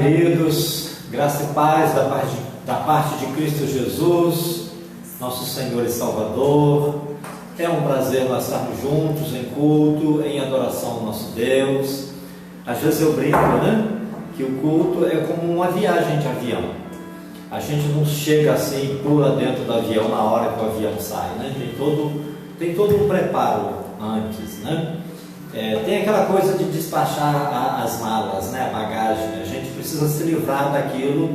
queridos, graça e paz da parte de Cristo Jesus, nosso Senhor e Salvador. É um prazer nós estarmos juntos em culto, em adoração ao nosso Deus. Às vezes eu brinco, que o culto é como uma viagem de avião. A gente não chega assim e pula dentro do avião na hora que o avião sai, Tem todo um preparo antes, Tem aquela coisa de despachar as malas, a bagagem. A gente precisa se livrar daquilo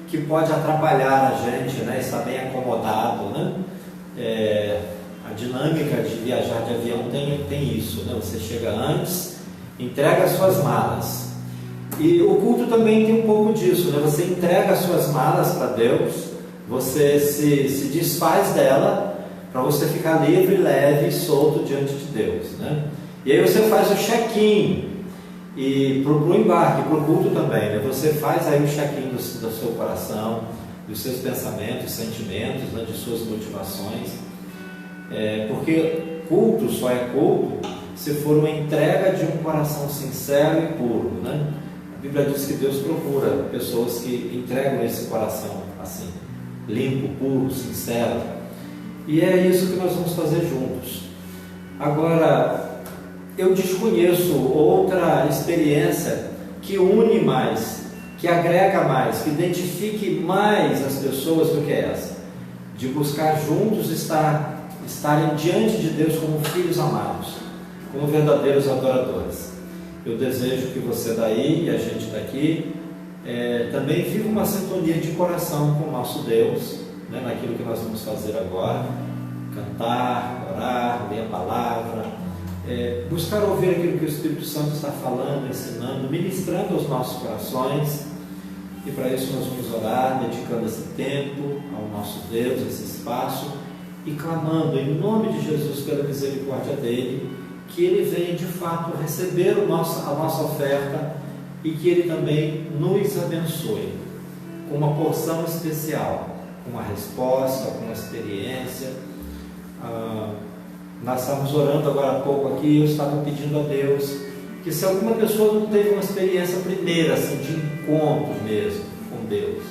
que pode atrapalhar a gente, estar bem acomodado, A dinâmica de viajar de avião tem isso, Você chega antes, entrega as suas malas. E o culto também tem um pouco disso, Você entrega as suas malas para Deus, você se desfaz dela para você ficar livre, leve e solto diante de Deus, E aí você faz o check-in e para o embarque, para o culto também, Você faz aí o check-in do seu coração, dos seus pensamentos, sentimentos, de suas motivações, porque culto só é culto se for uma entrega de um coração sincero e puro, A Bíblia diz que Deus procura pessoas que entregam esse coração assim, limpo, puro, sincero, e é isso que nós vamos fazer juntos. Agora, eu desconheço outra experiência que une mais, que agrega mais, que identifique mais as pessoas do que essa, de buscar juntos estarem diante de Deus como filhos amados, como verdadeiros adoradores. Eu desejo que você daí e a gente daqui também viva uma sintonia de coração com o nosso Deus, naquilo que nós vamos fazer agora: cantar, orar, ler a palavra, buscar ouvir aquilo que o Espírito Santo está falando, ensinando, ministrando aos nossos corações. E para isso nós vamos orar, dedicando esse tempo ao nosso Deus, esse espaço, e clamando em nome de Jesus pela misericórdia dele, que ele venha de fato receber a nossa oferta e que ele também nos abençoe com uma porção especial, com uma resposta, com uma experiência. Nós estávamos orando agora há pouco aqui, eu estava pedindo a Deus que, se alguma pessoa não teve uma experiência primeira, assim, de encontro mesmo com Deus,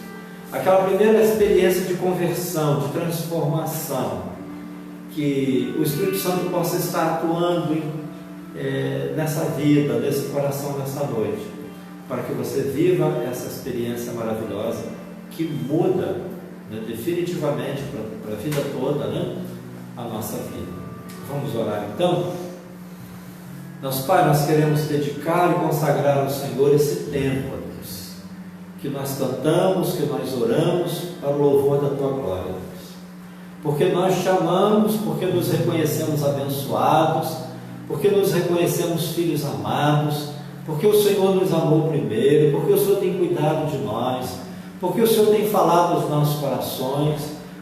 aquela primeira experiência de conversão, de transformação, que o Espírito Santo possa estar atuando nessa vida, nesse coração, nessa noite, para que você viva essa experiência maravilhosa que muda, definitivamente para a vida toda, a nossa vida. Vamos orar então? Nosso Pai, nós queremos dedicar e consagrar ao Senhor esse tempo, Deus, que nós cantamos, que nós oramos para o louvor da Tua glória, Deus, porque nós te amamos, porque nos reconhecemos abençoados, porque nos reconhecemos filhos amados, porque o Senhor nos amou primeiro, porque o Senhor tem cuidado de nós, porque o Senhor tem falado aos nossos corações,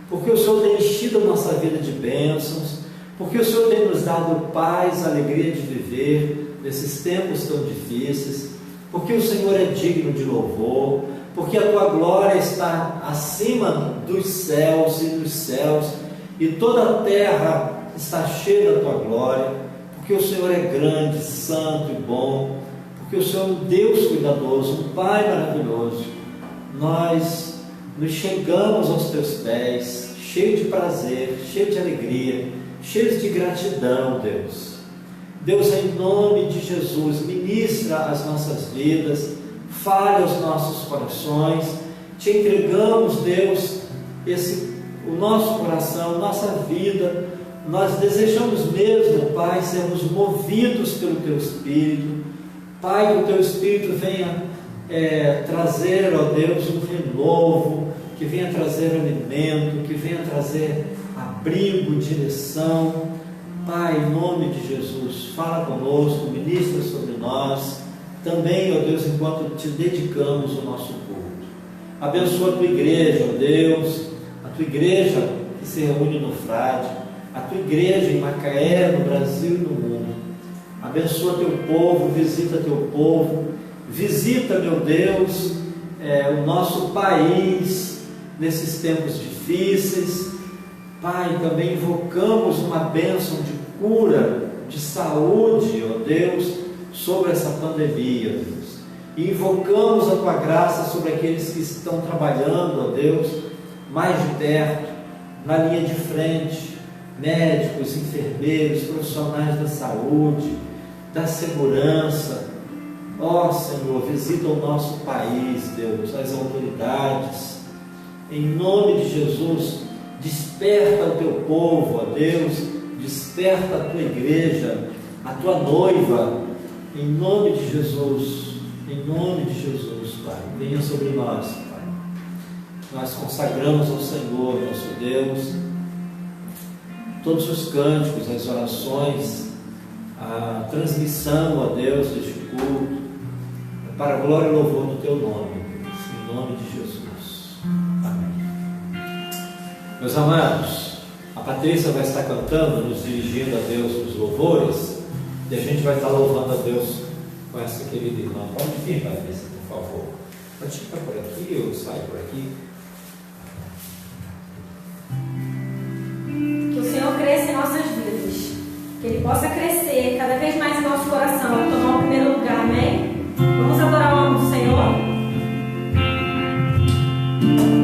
porque o Senhor tem enchido a nossa vida de bênçãos, porque o Senhor tem nos dado paz, alegria de viver nesses tempos tão difíceis, porque o Senhor é digno de louvor, porque a Tua glória está acima dos céus e dos céus, e toda a terra está cheia da Tua glória, porque o Senhor é grande, santo e bom, porque o Senhor é um Deus cuidadoso, um Pai maravilhoso. Nós nos chegamos aos Teus pés, cheio de prazer, cheio de alegria, cheios de gratidão, Deus. Deus, em nome de Jesus, ministra as nossas vidas, fale aos nossos corações. Te entregamos, Deus, o nosso coração, nossa vida. Nós desejamos mesmo, Pai, sermos movidos pelo Teu Espírito. Pai, que o Teu Espírito venha trazer, ó Deus, um renovo, que venha trazer alimento, que venha trazer abrigo, direção. Pai, em nome de Jesus, fala conosco, ministra sobre nós, também, ó Deus, enquanto Te dedicamos o nosso culto. Abençoa a Tua igreja, ó Deus, a Tua igreja que se reúne no Frade, a Tua igreja em Macaé, no Brasil e no mundo. Abençoa Teu povo, visita Teu povo, visita, meu Deus, o nosso país nesses tempos difíceis. Pai, também invocamos uma bênção de cura, de saúde, ó Deus, sobre essa pandemia, Deus. e invocamos a Tua graça sobre aqueles que estão trabalhando, ó Deus, mais de perto, na linha de frente, médicos, enfermeiros, profissionais da saúde, da segurança. Ó Senhor, visita o nosso país, Deus, as autoridades, em nome de Jesus. Desperta o Teu povo, ó Deus, desperta a Tua igreja, a Tua noiva, em nome de Jesus, Pai, venha sobre nós, Pai. Nós consagramos ao Senhor, nosso Deus, todos os cânticos, as orações, a transmissão, ó Deus, deste culto, para a glória e louvor do Teu nome, em nome de Jesus. Amém. Meus amados, a Patrícia vai estar cantando, nos dirigindo a Deus nos louvores, e a gente vai estar louvando a Deus com essa querida irmã. Pode vir, Patrícia, por favor. Pode ficar por aqui ou sai por aqui. Que o Senhor cresça em nossas vidas, que Ele possa crescer cada vez mais em nosso coração, tomar o primeiro lugar, amém? Vamos adorar o nome do Senhor? Thank you.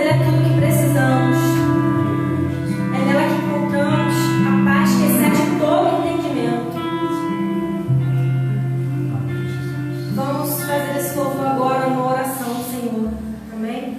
Ele é tudo que precisamos. É nela que encontramos a paz que excede todo entendimento. Vamos fazer esse louvor agora numa oração, Senhor. Amém?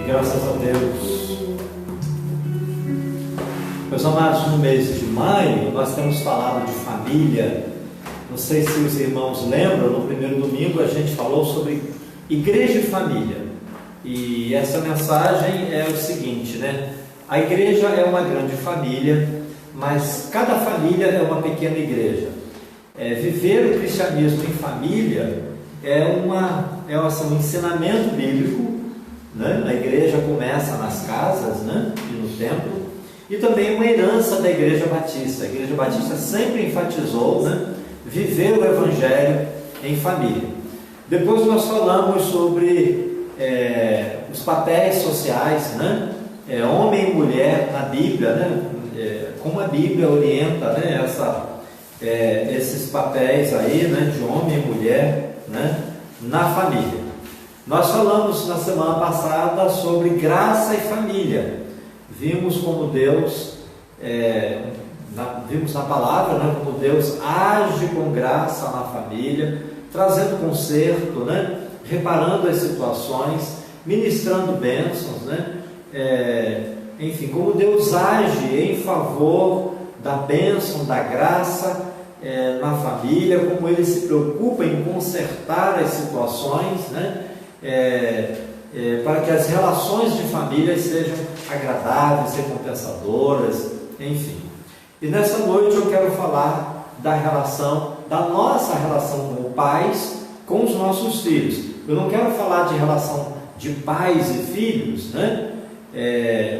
Graças a Deus. Meus amados, no mês de maio nós temos falado de família. Não sei se os irmãos lembram, no primeiro domingo a gente falou sobre igreja e família. E essa mensagem é o seguinte, né? A igreja é uma grande família, mas cada família é uma pequena igreja. Viver o cristianismo em família é um ensinamento bíblico, né? A igreja começa nas casas, né? E no templo, e também uma herança da Igreja Batista. A Igreja Batista sempre enfatizou, né? Viver o Evangelho em família. Depois nós falamos sobre os papéis sociais, né? Homem e mulher na Bíblia, né? Como a Bíblia orienta, né? Esses papéis aí, né? De homem e mulher, né? Na família. Nós falamos na semana passada sobre graça e família. Vimos como Deus, vimos na palavra, né? Como Deus age com graça na família, trazendo conserto, né? Reparando as situações, ministrando bênçãos, né? Enfim, como Deus age em favor da bênção, da graça na família, como Ele se preocupa em consertar as situações, né? Para que as relações de família sejam agradáveis, recompensadoras, enfim. E nessa noite eu quero falar da nossa relação como pais com os nossos filhos. Eu não quero falar de relação de pais e filhos, né?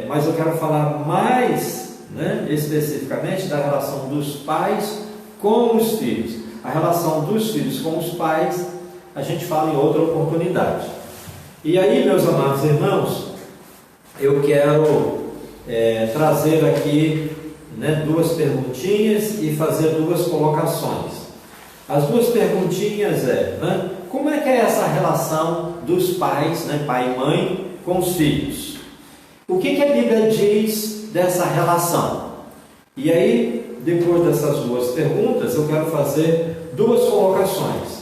Mas eu quero falar mais, né, especificamente da relação dos pais com os filhos. A relação dos filhos com os pais a gente fala em outra oportunidade. E aí, meus amados irmãos, eu quero trazer aqui, né, duas perguntinhas e fazer duas colocações. As duas perguntinhas né, como é que é essa relação dos pais, né, pai e mãe, com os filhos? O que a Bíblia diz dessa relação? E aí, depois dessas duas perguntas, eu quero fazer duas colocações.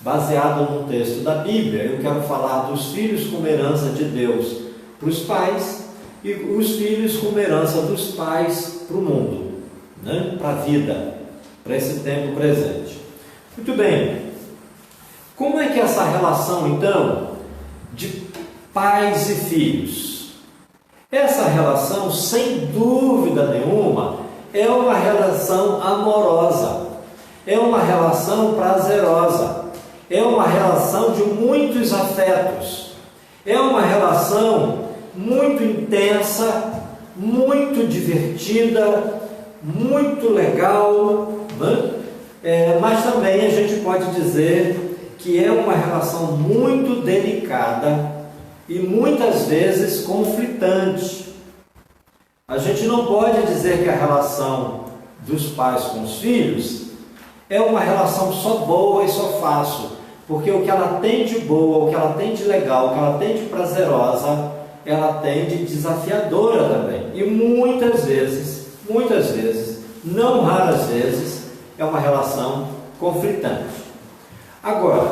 Baseado num texto da Bíblia, eu quero falar dos filhos como herança de Deus para os pais e os filhos como herança dos pais para o mundo, né? Para a vida, para esse tempo presente. Muito bem, como é que é essa relação então de pais e filhos? Essa relação, sem dúvida nenhuma, é uma relação amorosa, é uma relação prazerosa, é uma relação de muitos afetos, é uma relação muito intensa, muito divertida, muito legal, né? Mas também a gente pode dizer que é uma relação muito delicada e muitas vezes conflitante. A gente não pode dizer que a relação dos pais com os filhos é uma relação só boa e só fácil, porque o que ela tem de boa, o que ela tem de legal, o que ela tem de prazerosa, ela tem de desafiadora também. E muitas vezes, não raras vezes, é uma relação conflitante. Agora,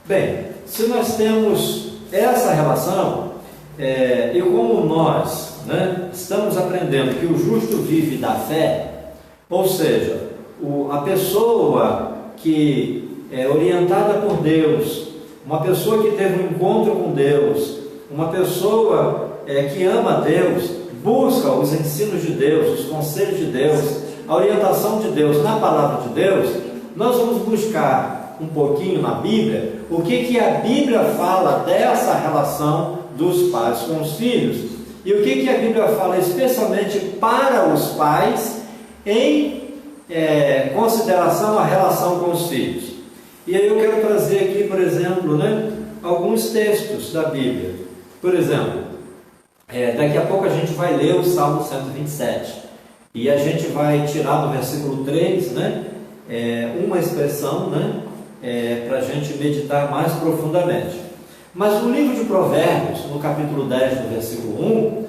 bem, se nós temos essa relação, e como nós, né, estamos aprendendo que o justo vive da fé, ou seja, a pessoa que é orientada por Deus, uma pessoa que teve um encontro com Deus, uma pessoa que ama a Deus, busca os ensinos de Deus, os conselhos de Deus, a orientação de Deus na palavra de Deus, nós vamos buscar um pouquinho na Bíblia o que a Bíblia fala dessa relação dos pais com os filhos e o que a Bíblia fala especialmente para os pais em consideração à relação com os filhos. E aí eu quero trazer aqui, por exemplo, né, alguns textos da Bíblia. Por exemplo, daqui a pouco a gente vai ler o Salmo 127 e a gente vai tirar do versículo 3, né, uma expressão, né, para a gente meditar mais profundamente. Mas no livro de Provérbios, no capítulo 10, no versículo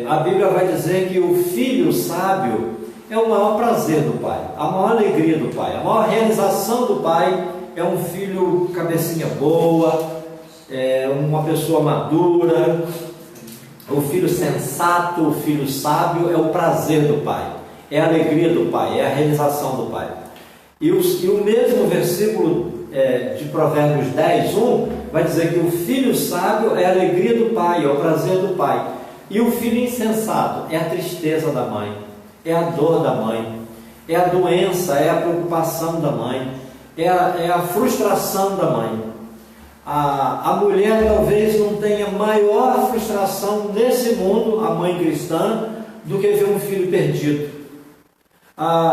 1, a Bíblia vai dizer que o filho sábio é o maior prazer do pai, a maior alegria do pai, a maior realização do pai é um filho cabecinha boa, uma pessoa madura, o filho sensato, o filho sábio é o prazer do pai, é a alegria do pai, é a realização do pai. E o mesmo versículo de Provérbios 10, 1 vai dizer que o filho sábio é a alegria do pai, é o prazer do pai. E o filho insensato é a tristeza da mãe, é a dor da mãe, é a doença, é a preocupação da mãe, é a frustração da mãe. A mulher talvez não tenha maior frustração nesse mundo, a mãe cristã, do que ver um filho perdido.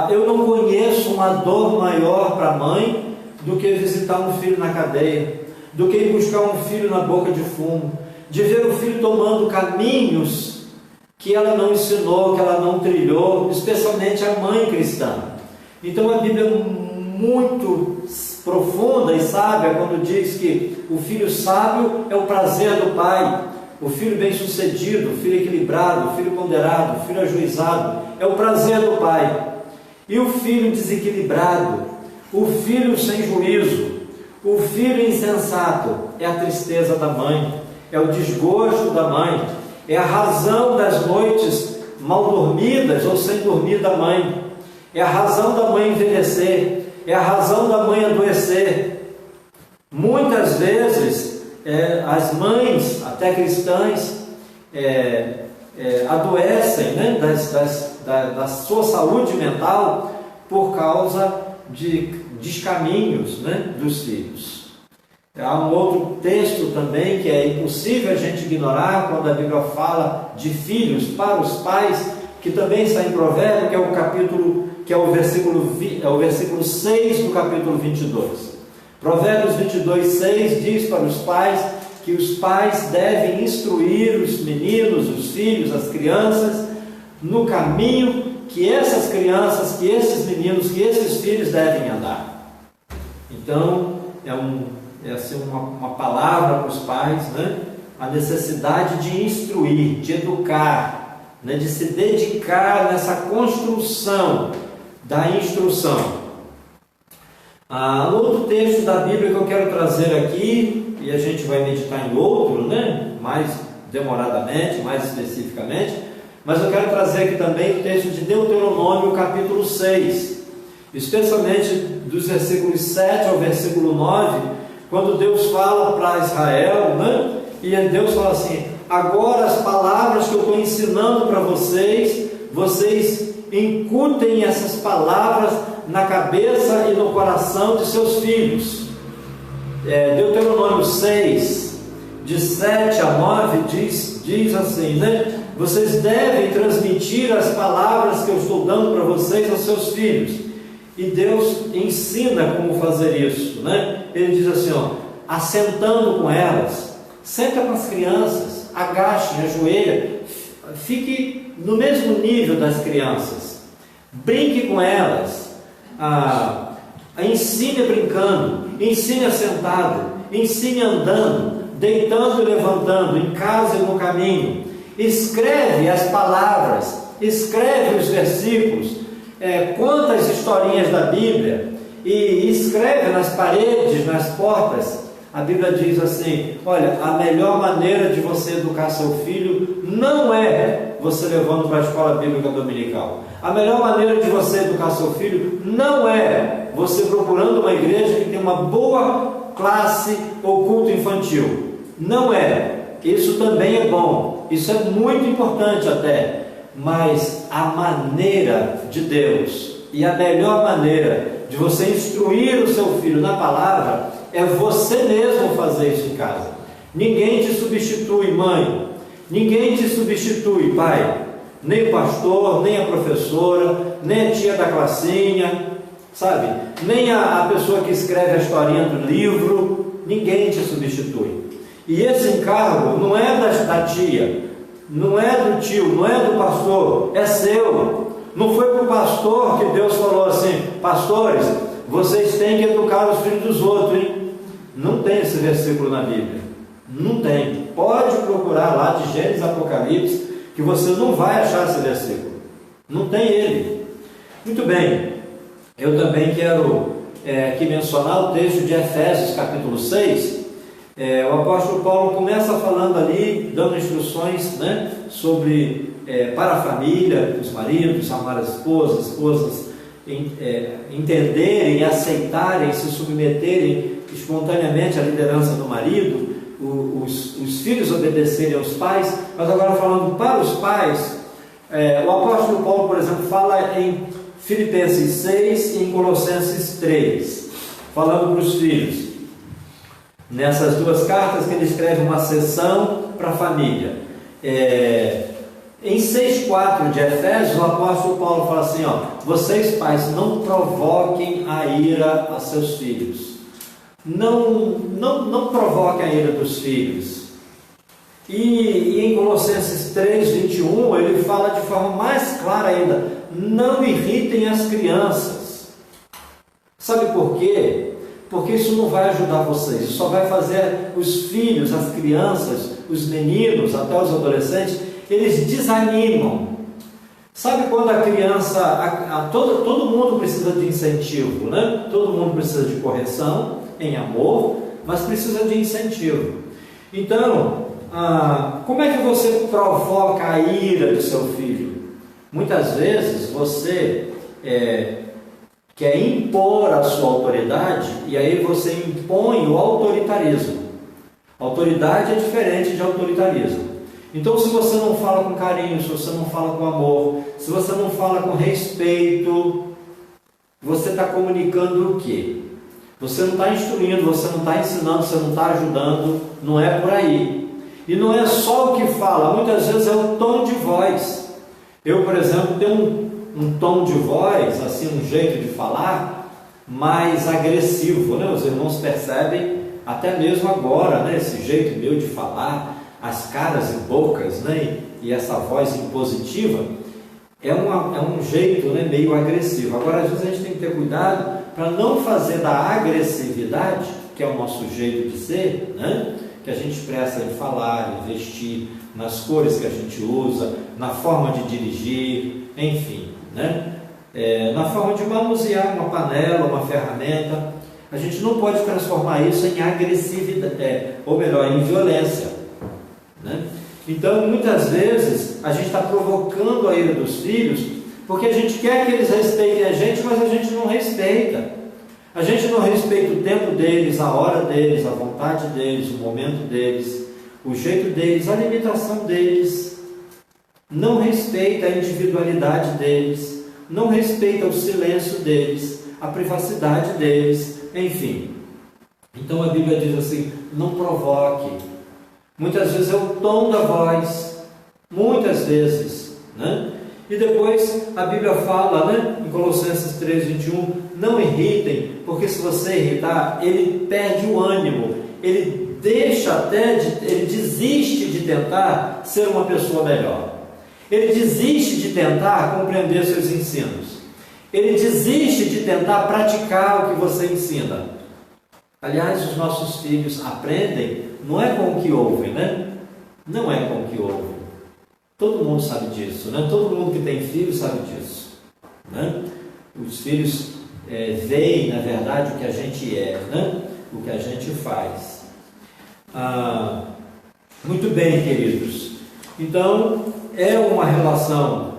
Eu não conheço uma dor maior para a mãe do que visitar um filho na cadeia, do que ir buscar um filho na boca de fumo, de ver o filho tomando caminhos que ela não ensinou, que ela não trilhou, especialmente a mãe cristã. Então a Bíblia é muito profunda e sábia quando diz que o filho sábio é o prazer do pai, o filho bem-sucedido, o filho equilibrado, o filho ponderado, o filho ajuizado, é o prazer do pai. E o filho desequilibrado, o filho sem juízo, o filho insensato é a tristeza da mãe, é o desgosto da mãe, é a razão das noites mal dormidas ou sem dormir da mãe, é a razão da mãe envelhecer, é a razão da mãe adoecer. Muitas vezes as mães, até cristãs, adoecem, né, da sua saúde mental por causa de descaminhos, né, dos filhos. Há um outro texto também que é impossível a gente ignorar quando a Bíblia fala de filhos para os pais, que também está em Provérbios, que é o versículo 6 do capítulo 22. Provérbios 22, 6 diz para os pais que os pais devem instruir os meninos, os filhos, as crianças, no caminho que essas crianças, que esses meninos, que esses filhos devem andar. Então, é assim uma palavra para os pais, né? A necessidade de instruir, de educar, né? De se dedicar nessa construção da instrução. Outro texto da Bíblia que eu quero trazer aqui, e a gente vai meditar em outro, né? Mais demoradamente, mais especificamente, mas eu quero trazer aqui também o texto de Deuteronômio, capítulo 6, especialmente dos versículos 7 ao versículo 9, quando Deus fala para Israel, né? E Deus fala assim: agora as palavras que eu estou ensinando para vocês, vocês incutem essas palavras na cabeça e no coração de seus filhos. Deuteronômio 6, de 7 a 9, diz assim, né? Vocês devem transmitir as palavras que eu estou dando para vocês aos seus filhos. E Deus ensina como fazer isso, né? Ele diz assim, assentando com elas, senta com as crianças, agache, ajoelha, fique no mesmo nível das crianças, brinque com elas, ensine brincando, ensine sentado, ensine andando, deitando e levantando, em casa e no caminho. Escreve as palavras, escreve os versículos, conta as historinhas da Bíblia e escreve nas paredes, nas portas. A Bíblia diz assim: olha, a melhor maneira de você educar seu filho não é você levando para a escola bíblica dominical. A melhor maneira de você educar seu filho não é você procurando uma igreja que tem uma boa classe ou culto infantil. Não é. Isso também é bom. Isso é muito importante até. Mas a maneira de Deus e a melhor maneira de você instruir o seu filho na palavra é você mesmo fazer isso em casa. Ninguém te substitui, mãe. Ninguém te substitui, pai. Nem o pastor, nem a professora, nem a tia da classinha, sabe? Nem a pessoa que escreve a historinha do livro. Ninguém te substitui. E esse encargo não é da tia, não é do tio, não é do pastor, é seu. Não foi para o pastor que Deus falou assim: pastores, vocês têm que educar os filhos dos outros, hein? Não tem esse versículo na Bíblia. Não tem. Pode procurar lá de Gênesis a Apocalipse, que você não vai achar esse versículo. Não tem ele. Muito bem. Eu também quero aqui mencionar o texto de Efésios capítulo 6. O apóstolo Paulo começa falando ali, dando instruções, né, sobre para a família, os maridos, amar as esposas entenderem, aceitarem, se submeterem espontaneamente a liderança do marido, os filhos obedecerem aos pais, mas agora falando para os pais, o apóstolo Paulo, por exemplo, fala em Filipenses 6 e em Colossenses 3, falando para os filhos. Nessas duas cartas que ele escreve uma seção para a família. Em 6,4 de Efésios, o apóstolo Paulo fala assim, vocês pais, não provoquem a ira a seus filhos. Não provoquem a ira dos filhos. E em Colossenses 3:21, ele fala de forma mais clara ainda, não irritem as crianças. Sabe por quê? Porque isso não vai ajudar vocês, isso só vai fazer os filhos, as crianças, os meninos, até os adolescentes, eles desanimam. Sabe quando a criança, todo mundo precisa de incentivo, né? Todo mundo precisa de correção, em amor, mas precisa de incentivo. Então, como é que você provoca a ira do seu filho? Muitas vezes você quer impor a sua autoridade e aí você impõe o autoritarismo. Autoridade é diferente de autoritarismo. Então, se você não fala com carinho, se você não fala com amor, se você não fala com respeito, você está comunicando o quê? Você não está instruindo, você não está ensinando, você não está ajudando, não é por aí. E não é só o que fala, muitas vezes é o tom de voz. Eu, por exemplo, tenho um tom de voz, assim, um jeito de falar mais agressivo, né? Os irmãos percebem, até mesmo agora, né? Esse jeito meu de falar, as caras e bocas, né? E essa voz impositiva, é um jeito, né? Meio agressivo. Agora, às vezes a gente tem que ter cuidado para não fazer da agressividade, que é o nosso jeito de ser, né? Que a gente expressa em falar, em vestir, nas cores que a gente usa, na forma de dirigir, enfim, né? Na forma de manusear uma panela, uma ferramenta. A gente não pode transformar isso em agressividade, ou melhor, em violência, né? Então, muitas vezes, a gente está provocando a ira dos filhos, porque a gente quer que eles respeitem a gente, mas a gente não respeita. A gente não respeita o tempo deles, a hora deles, a vontade deles, o momento deles, o jeito deles, a limitação deles. Não respeita a individualidade deles, não respeita o silêncio deles, a privacidade deles, enfim. Então a Bíblia diz assim, não provoque. Muitas vezes é o tom da voz, muitas vezes, né? E depois a Bíblia fala, né, em Colossenses 3:21, não irritem, porque se você irritar, ele perde o ânimo, ele ele desiste de tentar ser uma pessoa melhor, ele desiste de tentar compreender seus ensinos, ele desiste de tentar praticar o que você ensina. Aliás, os nossos filhos aprendem, não é com o que ouvem, né? Não é com o que ouvem. Todo mundo sabe disso, né? Todo mundo que tem filhos sabe disso, né? Os filhos veem, na verdade, o que a gente é, né? O que a gente faz. Muito bem, queridos. Então, é uma relação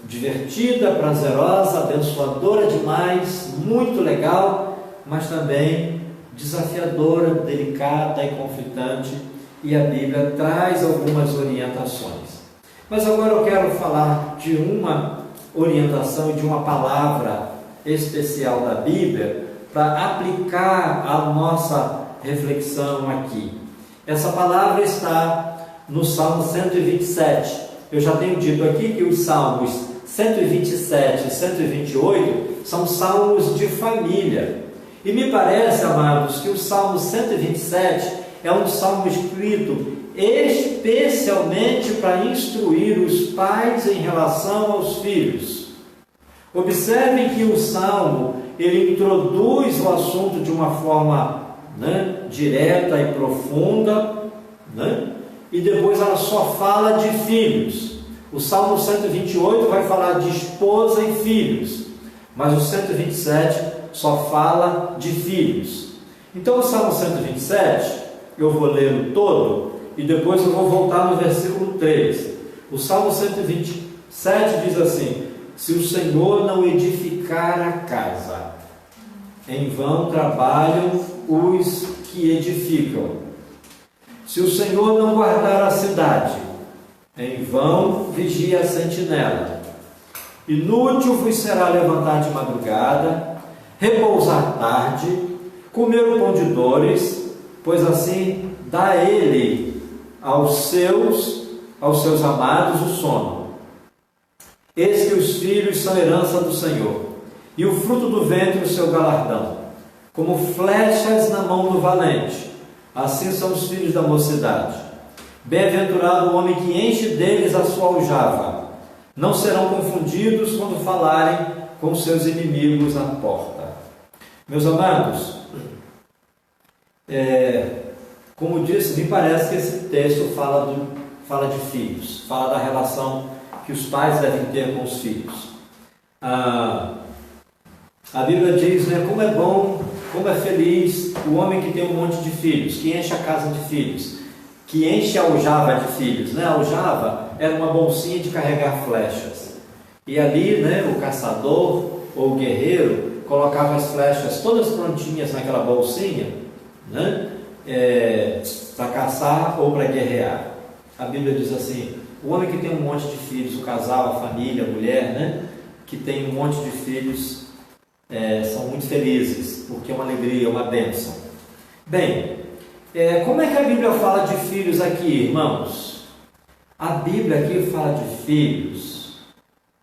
divertida, prazerosa, abençoadora demais, muito legal, mas também desafiadora, delicada e conflitante. E a Bíblia traz algumas orientações. Mas agora eu quero falar de uma orientação e de uma palavra especial da Bíblia para aplicar a nossa reflexão aqui. Essa palavra está no Salmo 127. Eu já tenho dito aqui que os Salmos 127 e 128 são salmos de família. E me parece, amados, que o Salmo 127 é um salmo escrito especialmente para instruir os pais em relação aos filhos. Observem que o salmo, ele introduz o assunto de uma forma, né, direta e profunda, né? E depois ela só fala de filhos. O Salmo 128 vai falar de esposa e filhos, mas o 127 só fala de filhos. Então o Salmo 127, eu vou lê-lo todo e depois eu vou voltar no versículo 3. O Salmo 127 diz assim: se o Senhor não edificar a casa, em vão trabalham os que edificam. Se o Senhor não guardar a cidade, em vão vigia a sentinela. Inútil vos será levantar de madrugada, repousar tarde, comer o pão de dores, pois assim dá ele aos seus amados o sono. Eis que os filhos são herança do Senhor, e o fruto do ventre o seu galardão. Como flechas na mão do valente, assim são os filhos da mocidade. Bem-aventurado o homem que enche deles a sua aljava. Não serão confundidos quando falarem com seus inimigos à porta. Meus amados, como disse, me parece que esse texto fala de filhos, fala da relação que os pais devem ter com os filhos. A Bíblia diz, né, como é bom, como é feliz o homem que tem um monte de filhos, que enche a casa de filhos, que enche a aljava de filhos. Né? A aljava era uma bolsinha de carregar flechas. E ali, né, o caçador ou o guerreiro colocava as flechas todas prontinhas naquela bolsinha, né, para caçar ou para guerrear. A Bíblia diz assim, o homem que tem um monte de filhos, o casal, a família, a mulher, né, que tem um monte de filhos, são muito felizes, porque é uma alegria, uma bênção. Bem, como é que a Bíblia fala de filhos aqui, irmãos? A Bíblia aqui fala de filhos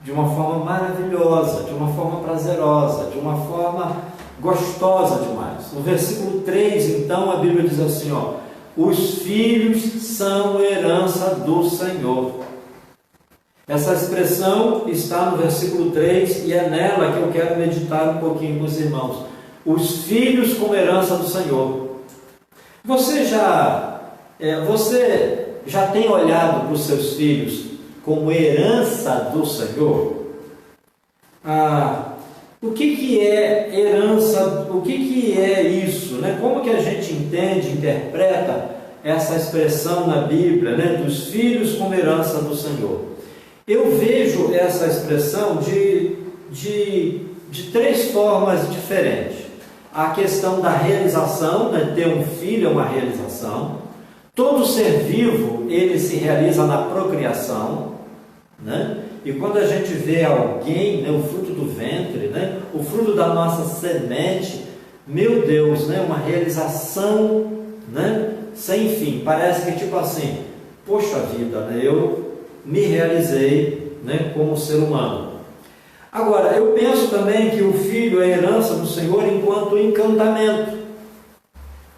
de uma forma maravilhosa, de uma forma prazerosa, de uma forma gostosa demais. No versículo 3, então, a Bíblia diz assim, ó, os filhos são herança do Senhor. Essa expressão está no versículo 3 e é nela que eu quero meditar um pouquinho com os irmãos. Os filhos como herança do Senhor. Você já tem olhado para os seus filhos como herança do Senhor? O que é herança? O que é isso? Né? Como que a gente entende, interpreta essa expressão na Bíblia, né? Dos filhos como herança do Senhor? Eu vejo essa expressão de três formas diferentes. A questão da realização, né? Ter um filho é uma realização. Todo ser vivo, ele se realiza na procriação, né? E quando a gente vê alguém, né, o fruto do ventre, né, o fruto da nossa semente, meu Deus, né, uma realização, né, sem fim. Parece que tipo assim, poxa vida, né, eu me realizei, né, como ser humano. Agora, eu penso também que o filho é herança do Senhor enquanto encantamento.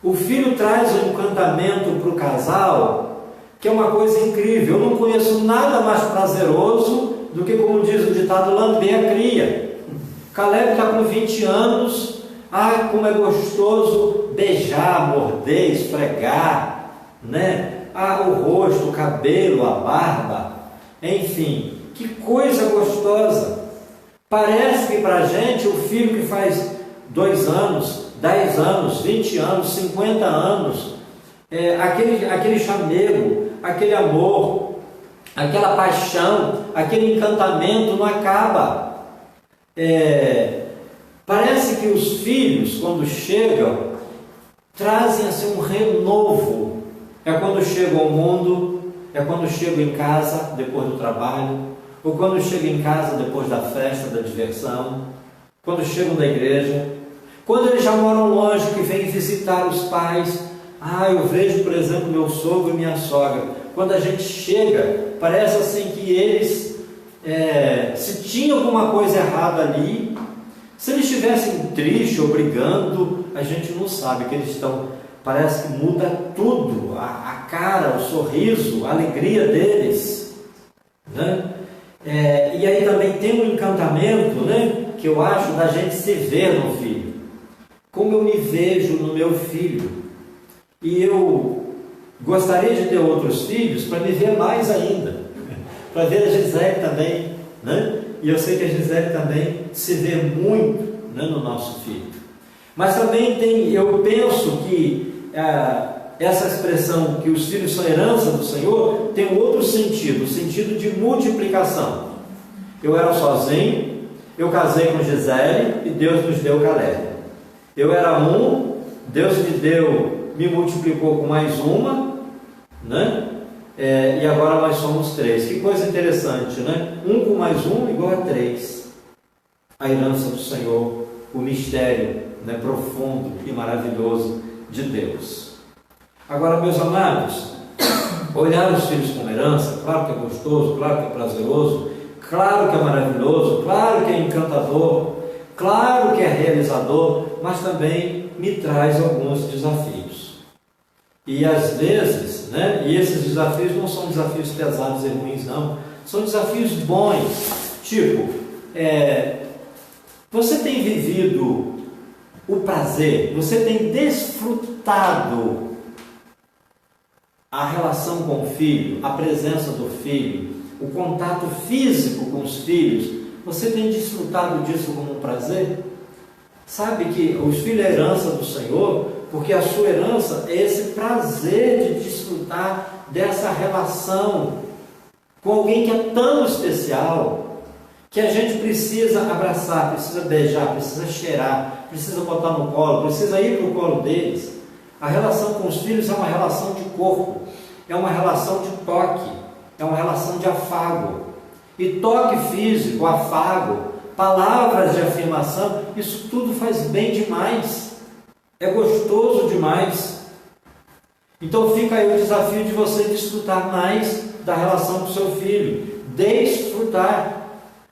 O filho traz um encantamento para o casal, que é uma coisa incrível. Eu não conheço nada mais prazeroso do que, como diz o ditado, lamber a cria. Caleb está com 20 anos, como é gostoso beijar, morder, esfregar, né? O rosto, o cabelo, a barba, enfim, que coisa gostosa. Parece que para a gente, o filho que faz 2 anos, 10 anos, 20 anos, 50 anos, aquele chamego, aquele amor, aquela paixão, aquele encantamento não acaba. Parece que os filhos, quando chegam, trazem assim um renovo. É quando chegam ao mundo, é quando chegam em casa depois do trabalho, ou quando chegam em casa depois da festa, da diversão, quando chegam da igreja, quando eles já moram longe, que vêm visitar os pais. Eu vejo, por exemplo, meu sogro e minha sogra. Quando a gente chega, parece assim que eles, se tinha alguma coisa errada ali, se eles estivessem tristes ou brigando, a gente não sabe que eles estão, parece que muda tudo, a cara, o sorriso, a alegria deles, né? E aí também tem um encantamento, né, que eu acho da gente se ver no filho. Como eu me vejo no meu filho. E eu gostaria de ter outros filhos para me ver mais ainda, para ver a Gisele também, né? E eu sei que a Gisele também se vê muito, né, no nosso filho. Mas também eu penso que essa expressão que os filhos são herança do Senhor tem um outro sentido, o sentido de multiplicação. Eu era sozinho, eu casei com Gisele e Deus nos deu Caleb. Eu era um, Deus me deu, me multiplicou com mais uma, né? E agora nós somos 3. Que coisa interessante, né? 1 com mais 1 igual a 3. A herança do Senhor, o mistério, né, profundo e maravilhoso de Deus. Agora, meus amados, olhar os filhos como herança, claro que é gostoso, claro que é prazeroso, claro que é maravilhoso, claro que é encantador, claro que é realizador, mas também me traz alguns desafios. E às vezes, né, e esses desafios não são desafios pesados e ruins, não, são desafios bons, tipo, você tem vivido o prazer, você tem desfrutado a relação com o filho, a presença do filho, o contato físico com os filhos, você tem desfrutado disso como um prazer? Sabe que os filhos é herança do Senhor, porque a sua herança é esse prazer de desfrutar dessa relação com alguém que é tão especial, que a gente precisa abraçar, precisa beijar, precisa cheirar, precisa botar no colo, precisa ir para o colo deles. A relação com os filhos é uma relação de corpo, é uma relação de toque, é uma relação de afago. E toque físico, afago, palavras de afirmação, isso tudo faz bem demais, é gostoso demais. Então fica aí o desafio de você desfrutar mais da relação com o seu filho, desfrutar.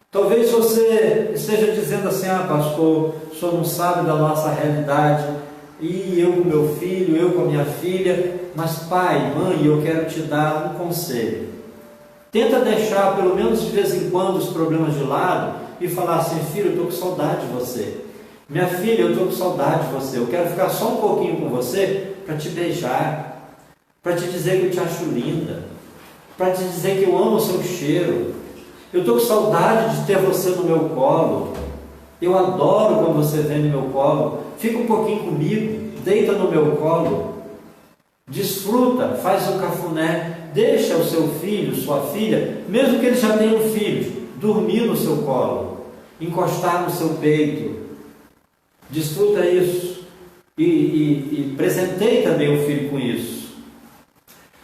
Talvez você esteja dizendo assim: pastor, o senhor não sabe da nossa realidade, e eu com meu filho, eu com a minha filha, mas pai, mãe, eu quero te dar um conselho. Tenta deixar, pelo menos de vez em quando, os problemas de lado e falar assim: filho, eu estou com saudade de você. Minha filha, eu estou com saudade de você. Eu quero ficar só um pouquinho com você para te beijar, para te dizer que eu te acho linda, para te dizer que eu amo o seu cheiro. Eu estou com saudade de ter você no meu colo. Eu adoro quando você vem no meu colo. Fica um pouquinho comigo, deita no meu colo, desfruta, faz um cafuné. Deixa o seu filho, sua filha, mesmo que ele já tenha um filho, dormir no seu colo, encostar no seu peito. Desfruta isso e presenteie também o filho com isso.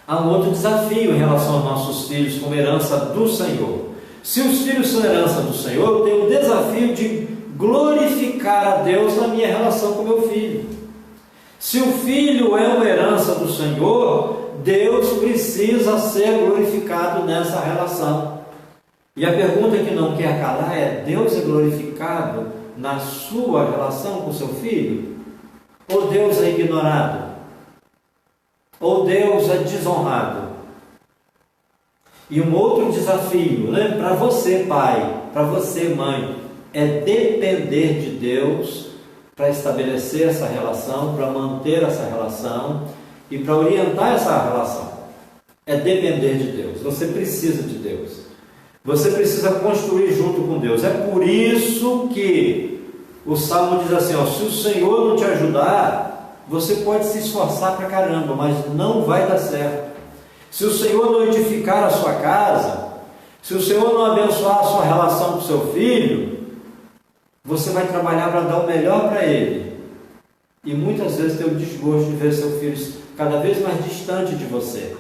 Há um outro desafio em relação aos nossos filhos como herança do Senhor. Se os filhos são herança do Senhor, eu tenho o desafio de glorificar a Deus na minha relação com meu filho. Se o filho é uma herança do Senhor, Deus precisa ser glorificado nessa relação. E a pergunta que não quer calar é: Deus é glorificado na sua relação com seu filho? Ou Deus é ignorado? Ou Deus é desonrado? E um outro desafio, né, para você pai, para você mãe, é depender de Deus para estabelecer essa relação, para manter essa relação e para orientar essa relação. É depender de Deus. Você precisa de Deus. Você precisa construir junto com Deus. É por isso que o Salmo diz assim: se o Senhor não te ajudar, você pode se esforçar pra caramba, mas não vai dar certo. Se o Senhor não edificar a sua casa, se o Senhor não abençoar a sua relação com o seu filho, você vai trabalhar para dar o melhor para ele. E muitas vezes tem o desgosto de ver seu filho cada vez mais distante de você.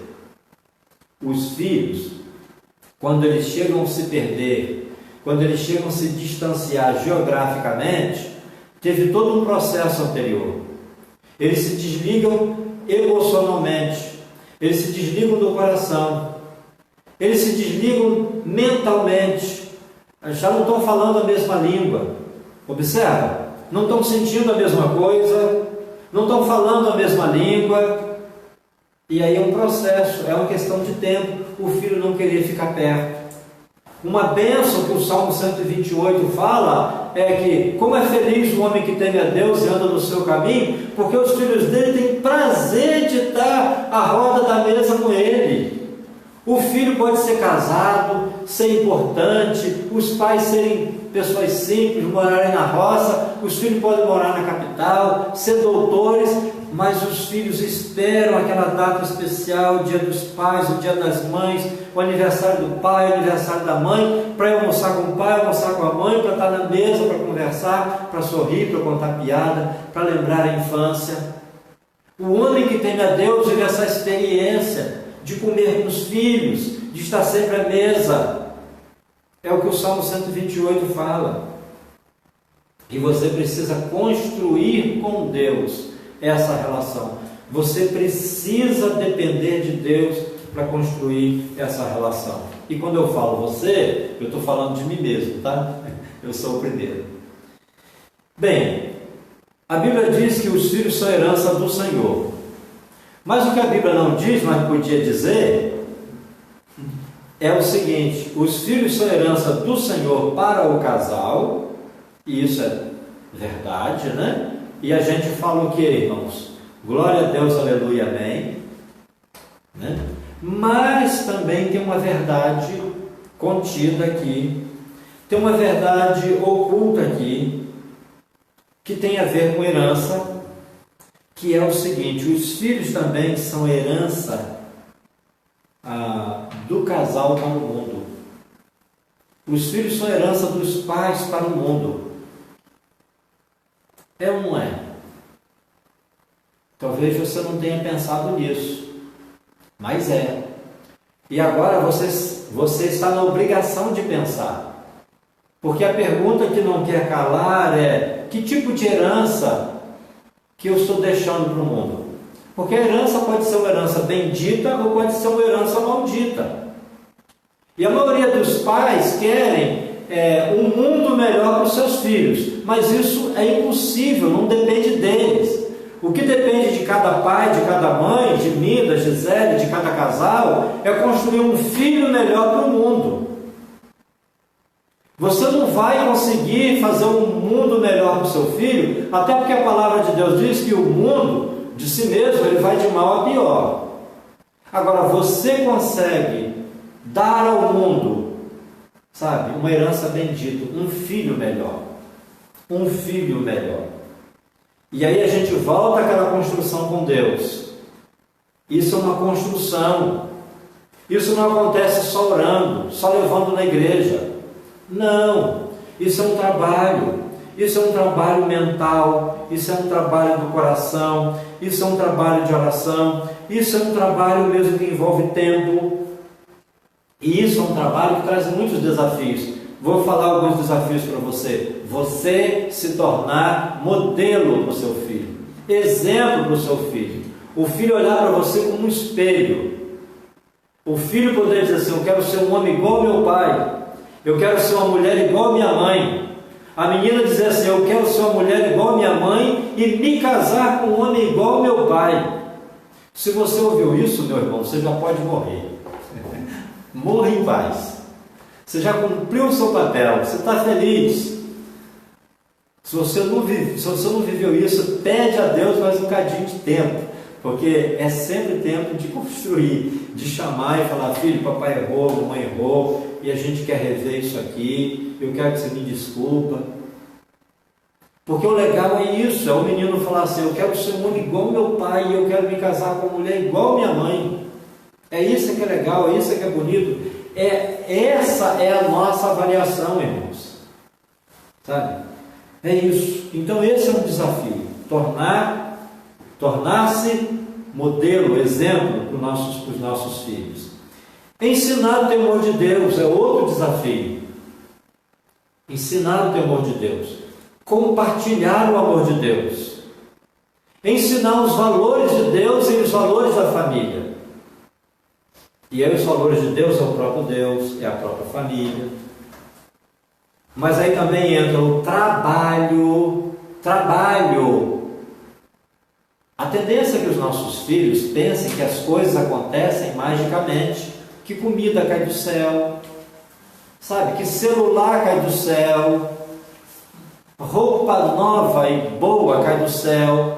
Os filhos, quando eles chegam a se perder, quando eles chegam a se distanciar geograficamente, teve todo um processo anterior. Eles se desligam emocionalmente, eles se desligam do coração, eles se desligam mentalmente, já não estão falando a mesma língua. Observa, não estão sentindo a mesma coisa, não estão falando a mesma língua, e aí é um processo, é uma questão de tempo, o filho não querer ficar perto. Uma bênção que o Salmo 128 fala é que, como é feliz o homem que teme a Deus e anda no seu caminho, porque os filhos dele têm prazer de estar à roda da mesa com ele. O filho pode ser casado, ser importante, os pais serem pessoas simples, morarem na roça, os filhos podem morar na capital, ser doutores, mas os filhos esperam aquela data especial, o dia dos pais, o dia das mães, o aniversário do pai, o aniversário da mãe, para ir almoçar com o pai, almoçar com a mãe, para estar na mesa, para conversar, para sorrir, para contar piada, para lembrar a infância. O homem que teme a Deus vive essa experiência de comer com os filhos, de estar sempre à mesa. É o que o Salmo 128 fala. E você precisa construir com Deus essa relação. Você precisa depender de Deus para construir essa relação. E quando eu falo você, eu estou falando de mim mesmo, tá? Eu sou o primeiro. Bem, a Bíblia diz que os filhos são herança do Senhor. Mas o que a Bíblia não diz, mas podia dizer, é o seguinte: os filhos são herança do Senhor para o casal, e isso é verdade, né? E a gente fala o que, irmãos? Glória a Deus, aleluia, amém, né? Mas também tem uma verdade contida aqui, tem uma verdade oculta aqui, que tem a ver com herança, que é o seguinte: os filhos também são herança do casal para o mundo. Os filhos são herança dos pais para o mundo. É ou não é? Talvez você não tenha pensado nisso, mas é. E agora você está na obrigação de pensar, porque a pergunta que não quer calar é: que tipo de herança que eu estou deixando para o mundo? Porque a herança pode ser uma herança bendita ou pode ser uma herança maldita. E a maioria dos pais querem um mundo melhor para os seus filhos, mas isso é impossível, não depende deles. O que depende de cada pai, de cada mãe, de mim, da Gisele, de cada casal, é construir um filho melhor para o mundo. Você não vai conseguir fazer um mundo melhor para o seu filho, até porque a palavra de Deus diz que o mundo, de si mesmo, ele vai de mal a pior. Agora, você consegue dar ao mundo, sabe, uma herança bendita, um filho melhor. Um filho melhor. E aí a gente volta àquela construção com Deus. Isso é uma construção. Isso não acontece só orando, só levando na igreja. Não, isso é um trabalho. Isso é um trabalho mental, isso é um trabalho do coração, isso é um trabalho de oração, isso é um trabalho mesmo que envolve tempo. E isso é um trabalho que traz muitos desafios. Vou falar alguns desafios para você. Você se tornar modelo para o seu filho, exemplo para o seu filho. O filho olhar para você como um espelho. O filho poder dizer assim: eu quero ser um homem igual ao meu pai. Eu quero ser uma mulher igual à minha mãe. A menina dizer assim: eu quero ser uma mulher igual à minha mãe e me casar com um homem igual ao meu pai. Se você ouviu isso, meu irmão, você já pode morrer. Morra em paz. Você já cumpriu o seu papel, você está feliz. Se você não viveu isso, pede a Deus mais um bocadinho de tempo, porque é sempre tempo de construir, de chamar e falar: filho, papai errou, mamãe errou, e a gente quer rever isso aqui, eu quero que você me desculpa. Porque o legal é isso, é o menino falar assim: eu quero ser um homem igual ao meu pai, e eu quero me casar com uma mulher igual a minha mãe. É isso que é legal, é isso que é bonito. Essa é a nossa avaliação, irmãos. Sabe? É isso. Então esse é um desafio. Tornar-se modelo, exemplo para os nossos filhos. Ensinar o temor de Deus é outro desafio. Ensinar o temor de Deus. Compartilhar o amor de Deus. Ensinar os valores de Deus e os valores da família. E aí os valores de Deus é o próprio Deus, é a própria família. Mas aí também entra o trabalho. A tendência é que os nossos filhos pensem que as coisas acontecem magicamente, que comida cai do céu, sabe, que celular cai do céu, roupa nova e boa cai do céu.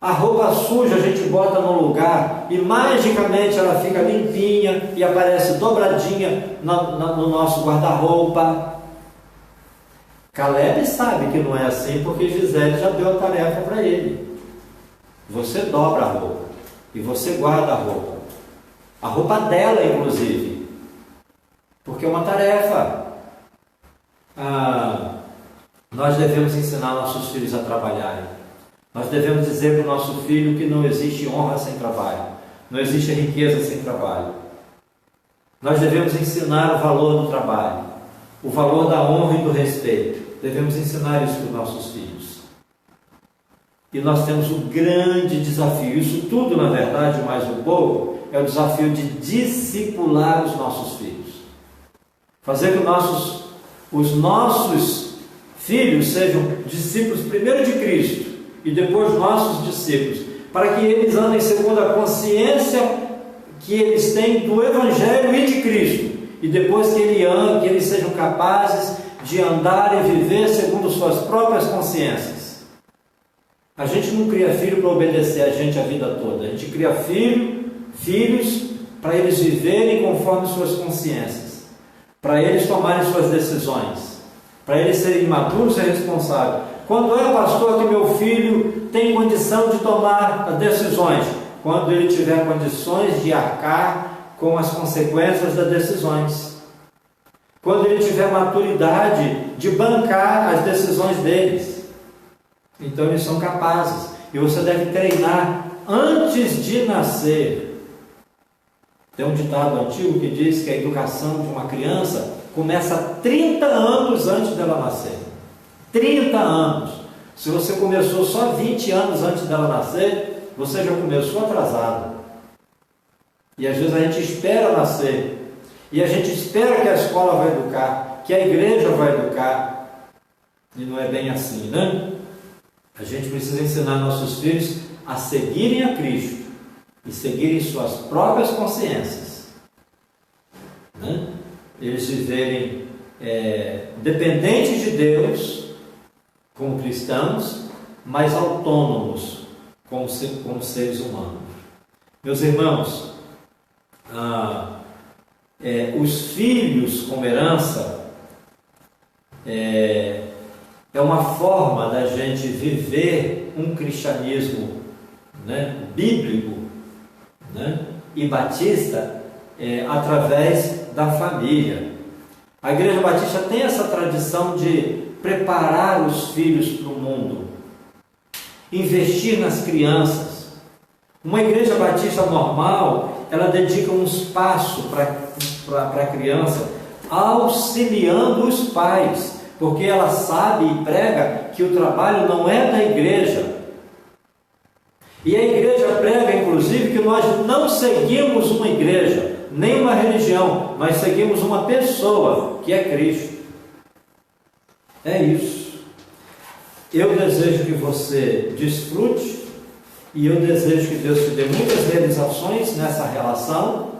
A roupa suja a gente bota num lugar e magicamente ela fica limpinha e aparece dobradinha no nosso guarda-roupa. Caleb sabe que não é assim, porque Gisele já deu a tarefa para ele. Você dobra a roupa e você guarda a roupa dela, inclusive, porque é uma tarefa. Nós devemos ensinar nossos filhos a trabalharem. Nós devemos dizer para o nosso filho que não existe honra sem trabalho, não existe riqueza sem trabalho. Nós devemos ensinar o valor do trabalho, o valor da honra e do respeito. Devemos ensinar isso para os nossos filhos. E nós temos um grande desafio. Isso tudo, na verdade, mais um pouco, é o desafio de discipular os nossos filhos. Fazer que os nossos filhos sejam discípulos primeiro de Cristo e depois nossos discípulos, para que eles andem segundo a consciência que eles têm do Evangelho e de Cristo, e depois que eles sejam capazes de andar e viver segundo suas próprias consciências. A gente não cria filho para obedecer a gente a vida toda, a gente cria filhos para eles viverem conforme suas consciências, para eles tomarem suas decisões, para eles serem maduros e responsáveis. Quando é, pastor, que meu filho tem condição de tomar as decisões? Quando ele tiver condições de arcar com as consequências das decisões. Quando ele tiver maturidade de bancar as decisões deles. Então eles são capazes. E você deve treinar antes de nascer. Tem um ditado antigo que diz que a educação de uma criança começa 30 anos antes dela nascer. 30 anos. Se você começou só 20 anos antes dela nascer, você já começou atrasado. E às vezes a gente espera nascer. E a gente espera que a escola vai educar, que a igreja vai educar. E não é bem assim, né? A gente precisa ensinar nossos filhos a seguirem a Cristo e seguirem suas próprias consciências, né? Eles viverem dependentes de Deus como cristãos, mas autônomos como seres humanos. Meus irmãos, os filhos como herança é uma forma da gente viver um cristianismo, né, bíblico, né, e batista através da família. A Igreja Batista tem essa tradição de preparar os filhos para o mundo, investir nas crianças. Uma igreja batista normal, ela dedica um espaço para a criança, auxiliando os pais, porque ela sabe e prega que o trabalho não é da igreja. E a igreja prega, inclusive, que nós não seguimos uma igreja, nem uma religião, nós seguimos uma pessoa, que é Cristo. É isso. Eu desejo que você desfrute, e eu desejo que Deus te dê muitas realizações nessa relação,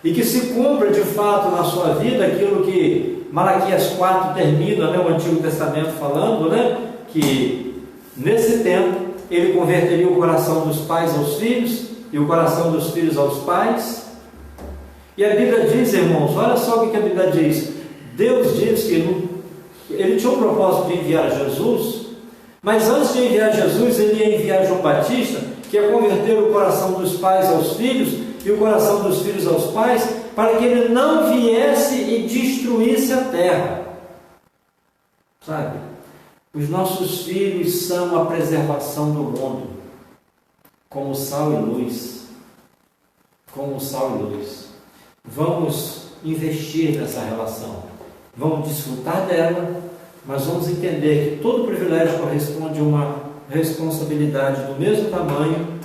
e que se cumpra de fato na sua vida aquilo que Malaquias 4 termina, né, o Antigo Testamento falando, né, que nesse tempo ele converteria o coração dos pais aos filhos, e o coração dos filhos aos pais. E a Bíblia diz, irmãos, olha só o que a Bíblia diz. Deus diz que ele tinha um propósito de enviar Jesus, mas antes de enviar Jesus, ele ia enviar João Batista, que ia converter o coração dos pais aos filhos e o coração dos filhos aos pais, para que ele não viesse e destruísse a terra. Sabe? Os nossos filhos são a preservação do mundo, como sal e luz. Como sal e luz. Vamos investir nessa relação. Vamos desfrutar dela, mas vamos entender que todo privilégio corresponde a uma responsabilidade do mesmo tamanho.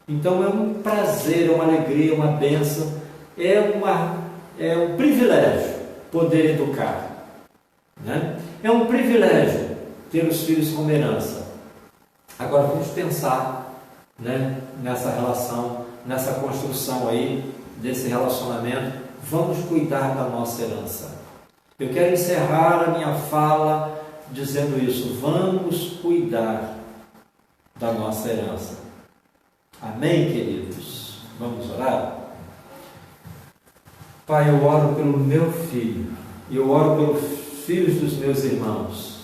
Então é um prazer, é uma alegria, uma bênção, é um privilégio poder educar, né? É um privilégio ter os filhos como herança. Agora vamos pensar, né, nessa relação, nessa construção aí, desse relacionamento. Vamos cuidar da nossa herança. Eu quero encerrar a minha fala dizendo isso. Vamos cuidar da nossa herança. Amém, queridos? Vamos orar? Pai, eu oro pelo meu filho. Eu oro pelos filhos dos meus irmãos.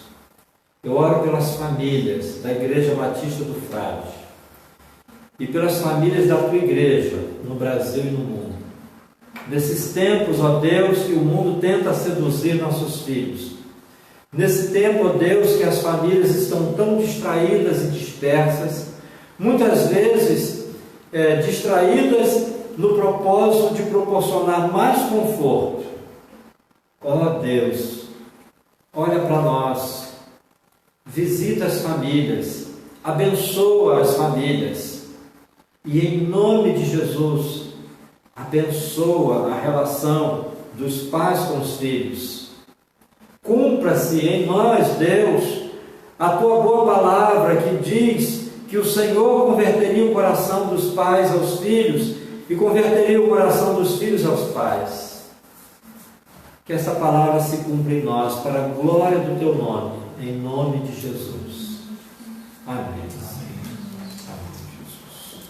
Eu oro pelas famílias da Igreja Batista do Frade. e pelas famílias da tua igreja, no Brasil e no mundo. Nesses tempos, ó Deus, que o mundo tenta seduzir nossos filhos. Nesse tempo, ó Deus, que as famílias estão tão distraídas e dispersas, muitas vezes distraídas no propósito de proporcionar mais conforto. Ó Deus, olha para nós, visita as famílias, abençoa as famílias e, em nome de Jesus, abençoa a relação dos pais com os filhos. Cumpra-se em nós, Deus, a tua boa palavra que diz que o Senhor converteria o coração dos pais aos filhos e converteria o coração dos filhos aos pais. Que essa palavra se cumpra em nós para a glória do teu nome, em nome de Jesus. Amém. Amém, Jesus.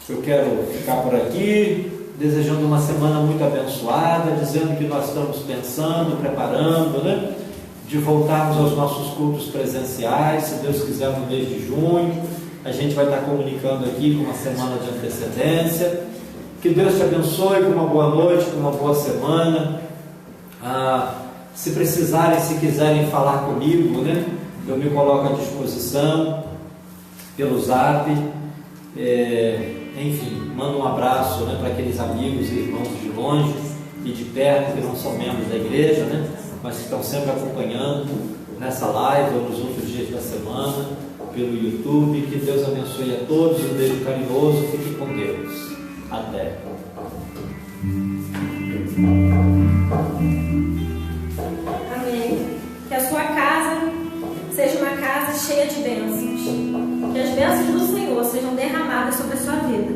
Eu quero ficar por aqui, desejando uma semana muito abençoada, dizendo que nós estamos pensando, preparando, de voltarmos aos nossos cultos presenciais, se Deus quiser, no mês de junho. A gente vai estar comunicando aqui com uma semana de antecedência. Que Deus te abençoe com uma boa noite, com uma boa semana. Se precisarem, se quiserem falar comigo, eu me coloco à disposição pelo Zap. Enfim, mando um abraço para aqueles amigos e irmãos de longe e de perto que não são membros da igreja, mas que estão sempre acompanhando nessa live ou nos outros dias da semana pelo YouTube. Que Deus abençoe a todos, um beijo carinhoso, fique com Deus. Até. Amém. Que a sua casa seja uma casa cheia de bênçãos. Que as bênçãos do Senhor sejam derramadas sobre a sua vida.